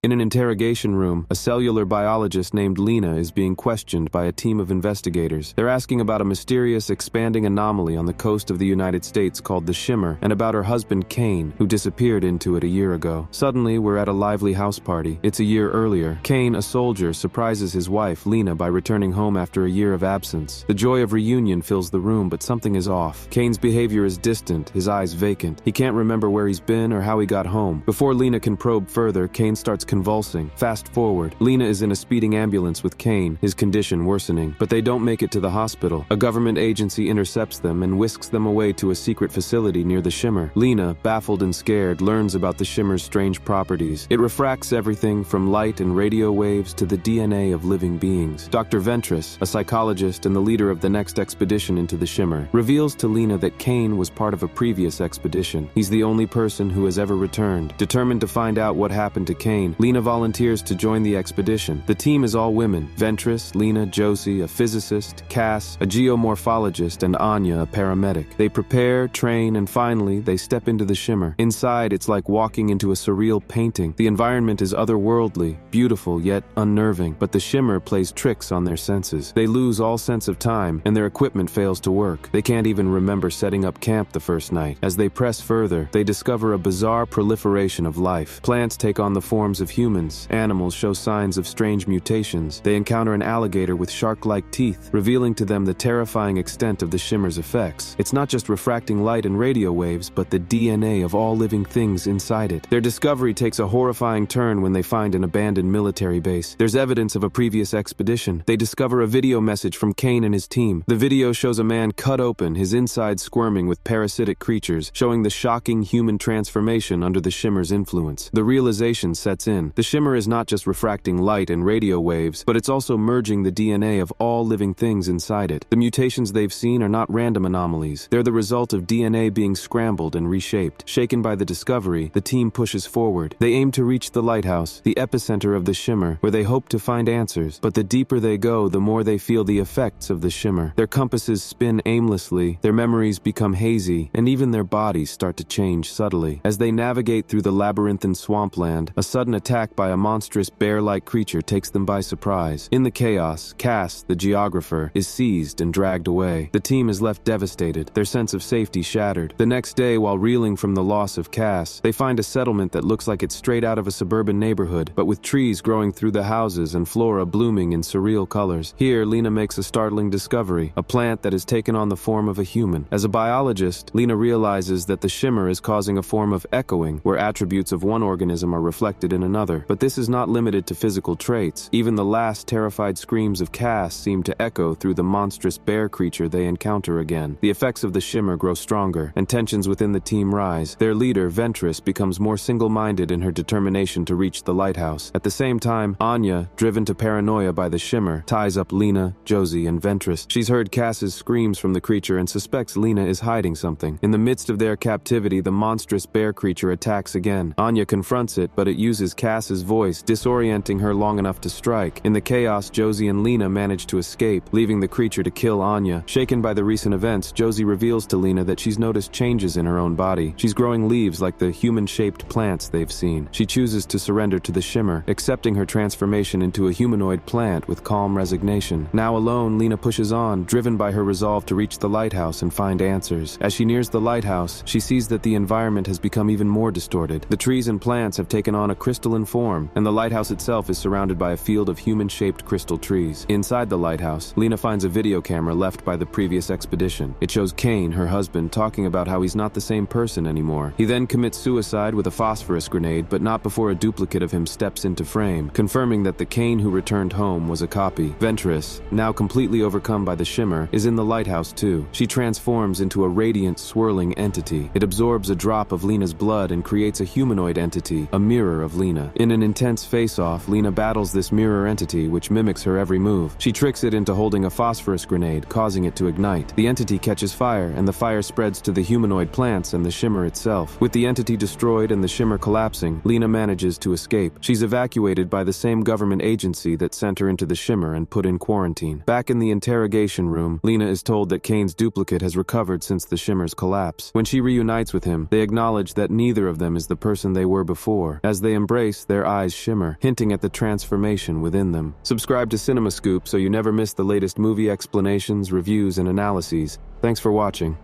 In an interrogation room, a cellular biologist named Lena is being questioned by a team of investigators. They're asking about a mysterious, expanding anomaly on the coast of the United States called the Shimmer, and about her husband Kane, who disappeared into it a year ago. Suddenly, we're at a lively house party. It's a year earlier. Kane, a soldier, surprises his wife, Lena, by returning home after a year of absence. The joy of reunion fills the room, but something is off. Kane's behavior is distant, his eyes vacant. He can't remember where he's been or how he got home. Before Lena can probe further, Kane starts convulsing. Fast forward. Lena is in a speeding ambulance with Kane, his condition worsening. But they don't make it to the hospital. A government agency intercepts them and whisks them away to a secret facility near the Shimmer. Lena, baffled and scared, learns about the Shimmer's strange properties. It refracts everything from light and radio waves to the DNA of living beings. Dr. Ventress, a psychologist and the leader of the next expedition into the Shimmer, reveals to Lena that Kane was part of a previous expedition. He's the only person who has ever returned. Determined to find out what happened to Kane, Lena volunteers to join the expedition. The team is all women: Ventress, Lena, Josie, a physicist, Cass, a geomorphologist, and Anya, a paramedic. They prepare, train, and finally, they step into the Shimmer. Inside, it's like walking into a surreal painting. The environment is otherworldly, beautiful, yet unnerving, but the Shimmer plays tricks on their senses. They lose all sense of time, and their equipment fails to work. They can't even remember setting up camp the first night. As they press further, they discover a bizarre proliferation of life. Plants take on the forms of humans. Animals show signs of strange mutations. They encounter an alligator with shark-like teeth, revealing to them the terrifying extent of the Shimmer's effects. It's not just refracting light and radio waves, but the DNA of all living things inside it. Their discovery takes a horrifying turn when they find an abandoned military base. There's evidence of a previous expedition. They discover a video message from Kane and his team. The video shows a man cut open, his insides squirming with parasitic creatures, showing the shocking human transformation under the Shimmer's influence. The realization sets in. The Shimmer is not just refracting light and radio waves, but it's also merging the DNA of all living things inside it. The mutations they've seen are not random anomalies. They're the result of DNA being scrambled and reshaped. Shaken by the discovery, the team pushes forward. They aim to reach the lighthouse, the epicenter of the Shimmer, where they hope to find answers. But the deeper they go, the more they feel the effects of the Shimmer. Their compasses spin aimlessly, their memories become hazy, and even their bodies start to change subtly. As they navigate through the labyrinthine swampland, a sudden attack by a monstrous bear-like creature takes them by surprise. In the chaos, Cass, the geographer, is seized and dragged away. The team is left devastated, their sense of safety shattered. The next day, while reeling from the loss of Cass, they find a settlement that looks like it's straight out of a suburban neighborhood, but with trees growing through the houses and flora blooming in surreal colors. Here, Lena makes a startling discovery, a plant that has taken on the form of a human. As a biologist, Lena realizes that the Shimmer is causing a form of echoing, where attributes of one organism are reflected in another. But this is not limited to physical traits. Even the last terrified screams of Cass seem to echo through the monstrous bear creature they encounter again. The effects of the Shimmer grow stronger, and tensions within the team rise. Their leader, Ventress, becomes more single-minded in her determination to reach the lighthouse. At the same time, Anya, driven to paranoia by the Shimmer, ties up Lena, Josie, and Ventress. She's heard Cass's screams from the creature and suspects Lena is hiding something. In the midst of their captivity, the monstrous bear creature attacks again. Anya confronts it, but it uses Cass's voice, disorienting her long enough to strike. In the chaos, Josie and Lena manage to escape, leaving the creature to kill Anya. Shaken by the recent events, Josie reveals to Lena that she's noticed changes in her own body. She's growing leaves like the human-shaped plants they've seen. She chooses to surrender to the Shimmer, accepting her transformation into a humanoid plant with calm resignation. Now alone, Lena pushes on, driven by her resolve to reach the lighthouse and find answers. As she nears the lighthouse, she sees that the environment has become even more distorted. The trees and plants have taken on a crystalline form, and the lighthouse itself is surrounded by a field of human-shaped crystal trees. Inside the lighthouse, Lena finds a video camera left by the previous expedition. It shows Kane, her husband, talking about how he's not the same person anymore. He then commits suicide with a phosphorous grenade, but not before a duplicate of him steps into frame, confirming that the Kane who returned home was a copy. Ventress, now completely overcome by the Shimmer, is in the lighthouse too. She transforms into a radiant, swirling entity. It absorbs a drop of Lena's blood and creates a humanoid entity, a mirror of Lena. In an intense face-off, Lena battles this mirror entity, which mimics her every move. She tricks it into holding a phosphorus grenade, causing it to ignite. The entity catches fire, and the fire spreads to the humanoid plants and the Shimmer itself. With the entity destroyed and the Shimmer collapsing, Lena manages to escape. She's evacuated by the same government agency that sent her into the Shimmer and put in quarantine. Back in the interrogation room, Lena is told that Kane's duplicate has recovered since the Shimmer's collapse. When she reunites with him, they acknowledge that neither of them is the person they were before. As they embrace, face, their eyes shimmer, hinting at the transformation within them. Subscribe to CinemaScoop so you never miss the latest movie explanations, reviews, and analyses. Thanks for watching.